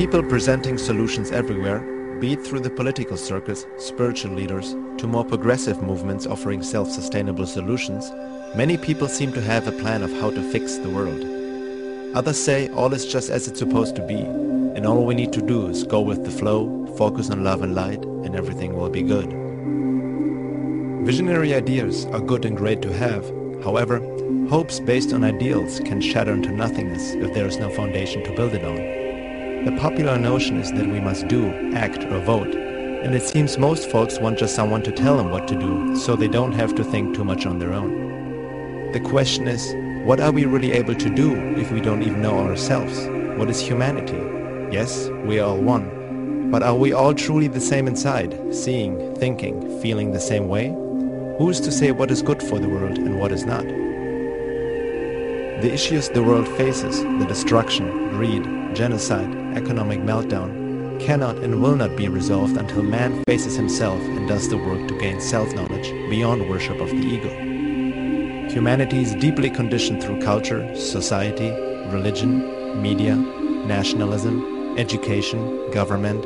people presenting solutions everywhere, be it through the political circles, spiritual leaders, to more progressive movements offering self-sustainable solutions, many people seem to have a plan of how to fix the world. Others say all is just as it's supposed to be, and all we need to do is go with the flow, focus on love and light, and everything will be good. Visionary ideas are good and great to have. However, hopes based on ideals can shatter into nothingness if there is no foundation to build it on. The popular notion is that we must do, act, or vote, and it seems most folks want just someone to tell them what to do, so they don't have to think too much on their own. The question is, what are we really able to do if we don't even know ourselves? What is humanity? Yes, we are all one, but are we all truly the same inside, seeing, thinking, feeling the same way? Who is to say what is good for the world and what is not? The issues the world faces, the destruction, greed, genocide, economic meltdown, cannot and will not be resolved until man faces himself and does the work to gain self-knowledge beyond worship of the ego. Humanity is deeply conditioned through culture, society, religion, media, nationalism, education, government,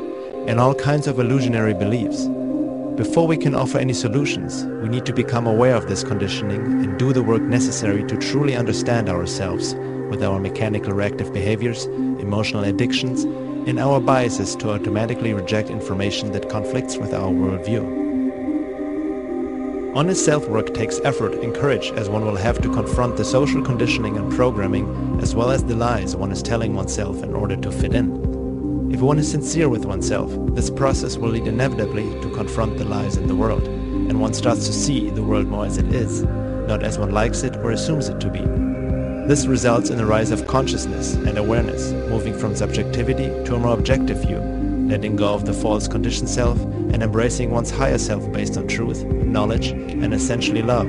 and all kinds of illusionary beliefs. Before we can offer any solutions, we need to become aware of this conditioning and do the work necessary to truly understand ourselves with our mechanical reactive behaviors, emotional addictions, and our biases to automatically reject information that conflicts with our worldview. Honest self-work takes effort and courage, as one will have to confront the social conditioning and programming as well as the lies one is telling oneself in order to fit in. If one is sincere with oneself, this process will lead inevitably to confront the lies in the world, and one starts to see the world more as it is, not as one likes it or assumes it to be. This results in a rise of consciousness and awareness, moving from subjectivity to a more objective view, letting go of the false conditioned self and embracing one's higher self based on truth, knowledge, and essentially love,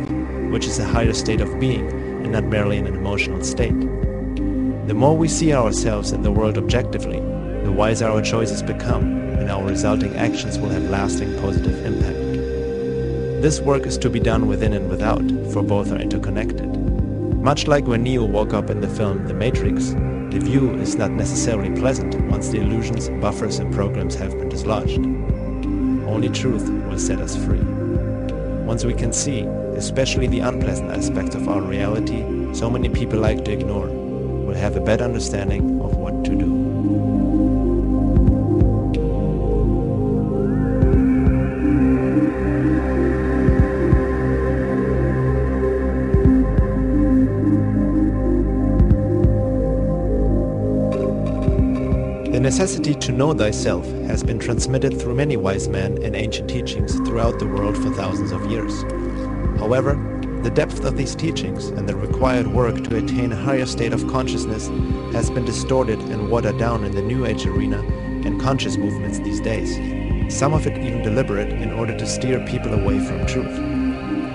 which is a higher state of being and not merely an emotional state. The more we see ourselves and the world objectively, the wiser our choices become, and our resulting actions will have lasting positive impact. This work is to be done within and without, for both are interconnected. Much like when Neo woke up in the film The Matrix, the view is not necessarily pleasant once the illusions, buffers, and programs have been dislodged. Only truth will set us free. Once we can see, especially the unpleasant aspects of our reality so many people like to ignore, we'll have a better understanding of what to do. The necessity to know thyself has been transmitted through many wise men and ancient teachings throughout the world for thousands of years. However, the depth of these teachings and the required work to attain a higher state of consciousness has been distorted and watered down in the New Age arena and conscious movements these days, some of it even deliberate in order to steer people away from truth.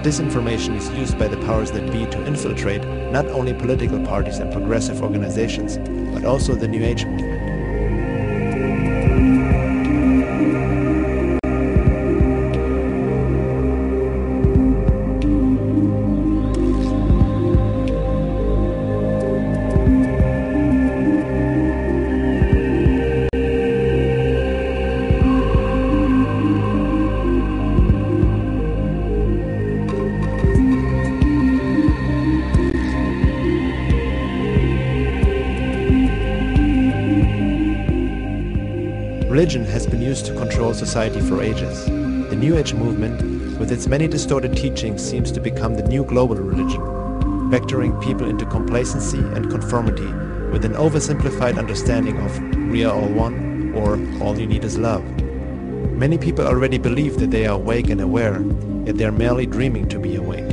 Disinformation is used by the powers that be to infiltrate not only political parties and progressive organizations, but also the New Age movement. Religion has been used to control society for ages. The New Age movement, with its many distorted teachings, seems to become the new global religion, vectoring people into complacency and conformity with an oversimplified understanding of we are all one or all you need is love. Many people already believe that they are awake and aware, yet they are merely dreaming to be awake.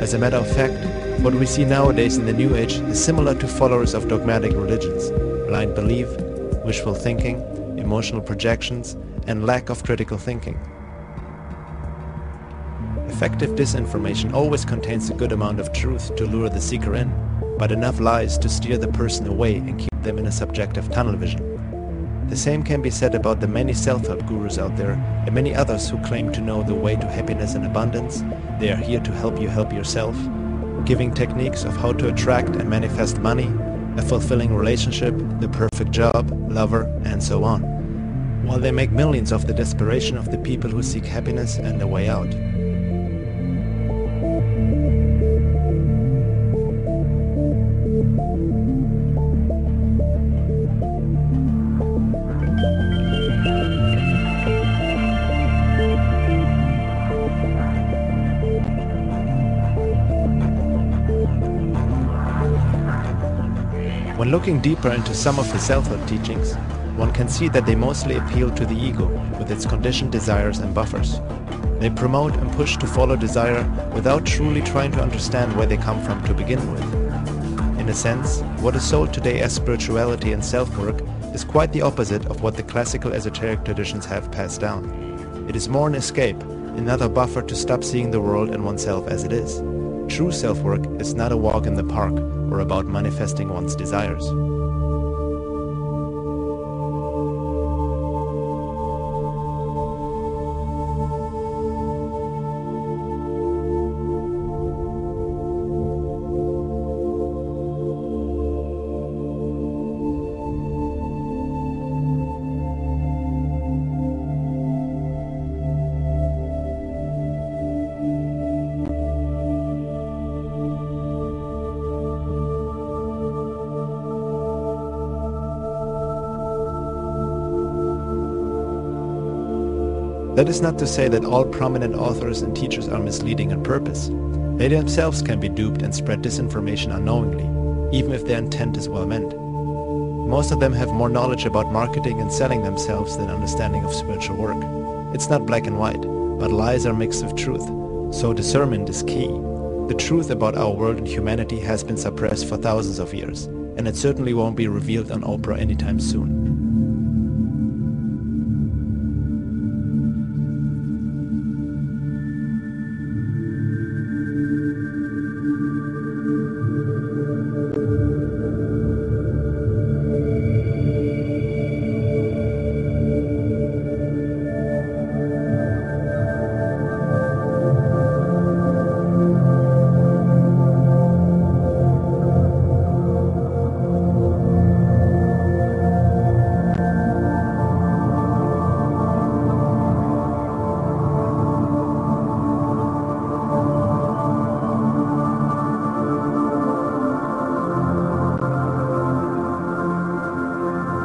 As a matter of fact, what we see nowadays in the New Age is similar to followers of dogmatic religions: blind belief, wishful thinking, emotional projections, and lack of critical thinking. Effective disinformation always contains a good amount of truth to lure the seeker in, but enough lies to steer the person away and keep them in a subjective tunnel vision. The same can be said about the many self-help gurus out there and many others who claim to know the way to happiness and abundance. They are here to help you help yourself, giving techniques of how to attract and manifest money, a fulfilling relationship, the perfect job, lover, and so on, while they make millions off the desperation of the people who seek happiness and a way out. When looking deeper into some of his self-help teachings, one can see that they mostly appeal to the ego with its conditioned desires and buffers. They promote and push to follow desire without truly trying to understand where they come from to begin with. In a sense, what is sold today as spirituality and self-work is quite the opposite of what the classical esoteric traditions have passed down. It is more an escape, another buffer to stop seeing the world and oneself as it is. True self-work is not a walk in the park or about manifesting one's desires. That is not to say that all prominent authors and teachers are misleading on purpose. They themselves can be duped and spread disinformation unknowingly, even if their intent is well meant. Most of them have more knowledge about marketing and selling themselves than understanding of spiritual work. It's not black and white, but lies are mixed with truth, so discernment is key. The truth about our world and humanity has been suppressed for thousands of years, and it certainly won't be revealed on Oprah anytime soon.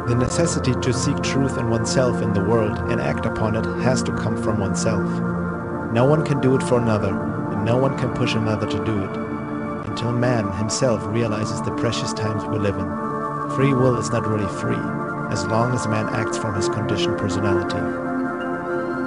The necessity to seek truth in oneself in the world and act upon it has to come from oneself. No one can do it for another, and no one can push another to do it, until man himself realizes the precious times we live in. Free will is not really free, as long as man acts from his conditioned personality.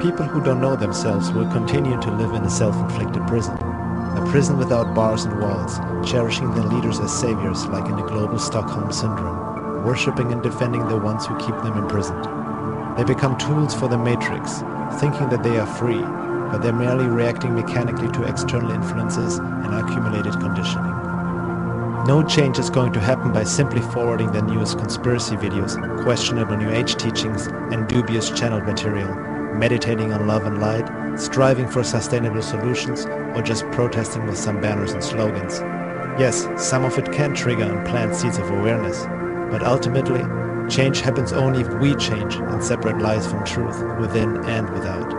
People who don't know themselves will continue to live in a self-inflicted prison. A prison without bars and walls, cherishing their leaders as saviors like in the global Stockholm Syndrome, worshipping and defending the ones who keep them imprisoned. They become tools for the matrix, thinking that they are free, but they're merely reacting mechanically to external influences and accumulated conditioning. No change is going to happen by simply forwarding the newest conspiracy videos, questionable New Age teachings, and dubious channel material, meditating on love and light, striving for sustainable solutions, or just protesting with some banners and slogans. Yes, some of it can trigger and plant seeds of awareness, but ultimately, change happens only if we change and separate lies from truth, within and without.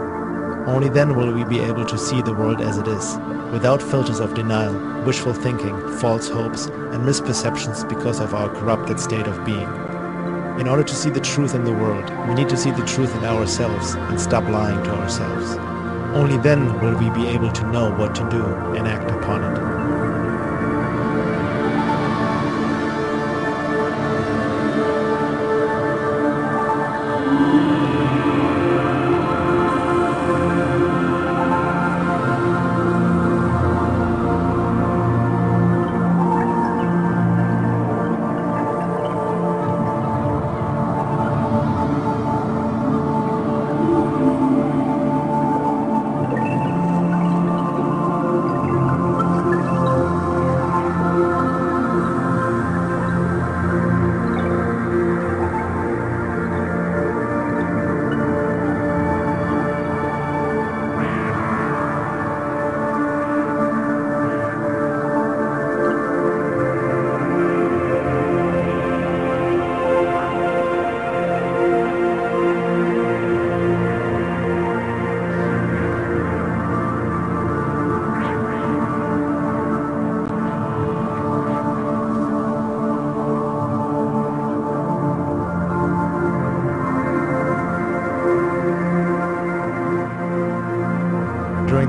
Only then will we be able to see the world as it is, without filters of denial, wishful thinking, false hopes, and misperceptions because of our corrupted state of being. In order to see the truth in the world, we need to see the truth in ourselves and stop lying to ourselves. Only then will we be able to know what to do and act upon it.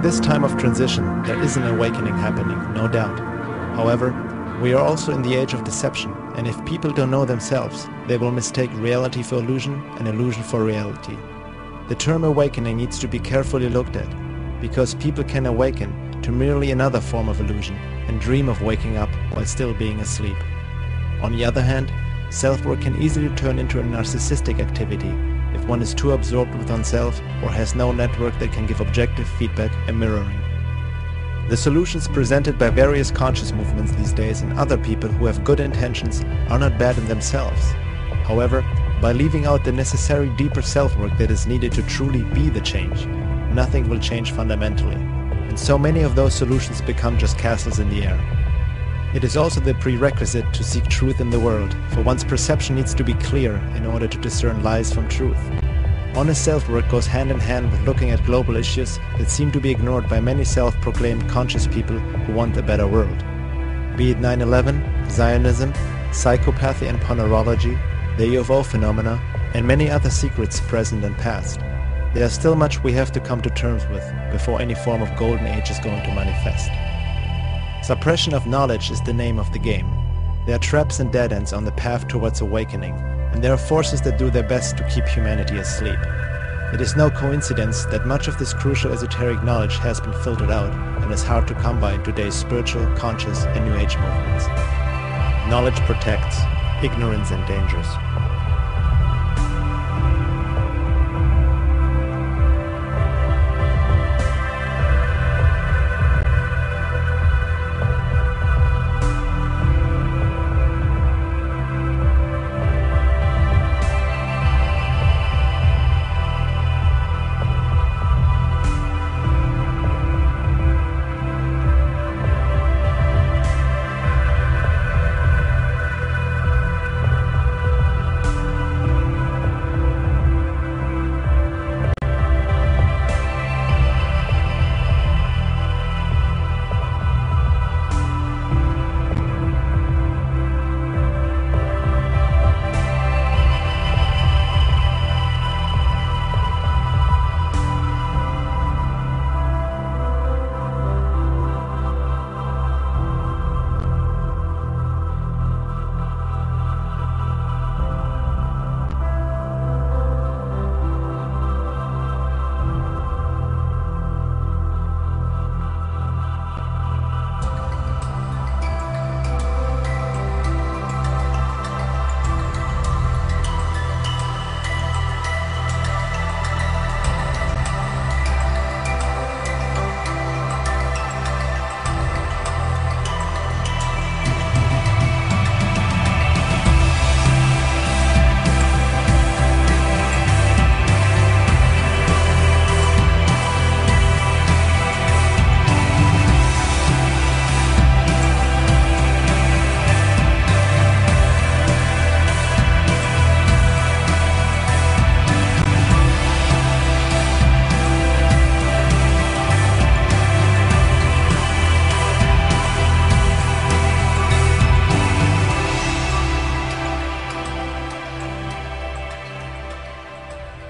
this time of transition, there is an awakening happening, no doubt. However, we are also in the age of deception, and if people don't know themselves, they will mistake reality for illusion and illusion for reality. The term awakening needs to be carefully looked at, because people can awaken to merely another form of illusion and dream of waking up while still being asleep. On the other hand, self-work can easily turn into a narcissistic activity if one is too absorbed with oneself or has no network that can give objective feedback and mirroring. The solutions presented by various conscious movements these days and other people who have good intentions are not bad in themselves. However, by leaving out the necessary deeper self-work that is needed to truly be the change, nothing will change fundamentally, and so many of those solutions become just castles in the air. It is also the prerequisite to seek truth in the world, for one's perception needs to be clear in order to discern lies from truth. Honest self-work goes hand in hand with looking at global issues that seem to be ignored by many self-proclaimed conscious people who want a better world. Be it 9/11, Zionism, psychopathy and pornorology, the UFO phenomena, and many other secrets present and past. There is still much we have to come to terms with before any form of golden age is going to manifest. Suppression of knowledge is the name of the game. There are traps and dead ends on the path towards awakening, and there are forces that do their best to keep humanity asleep. It is no coincidence that much of this crucial esoteric knowledge has been filtered out and is hard to come by in today's spiritual, conscious, and New Age movements. Knowledge protects, ignorance endangers.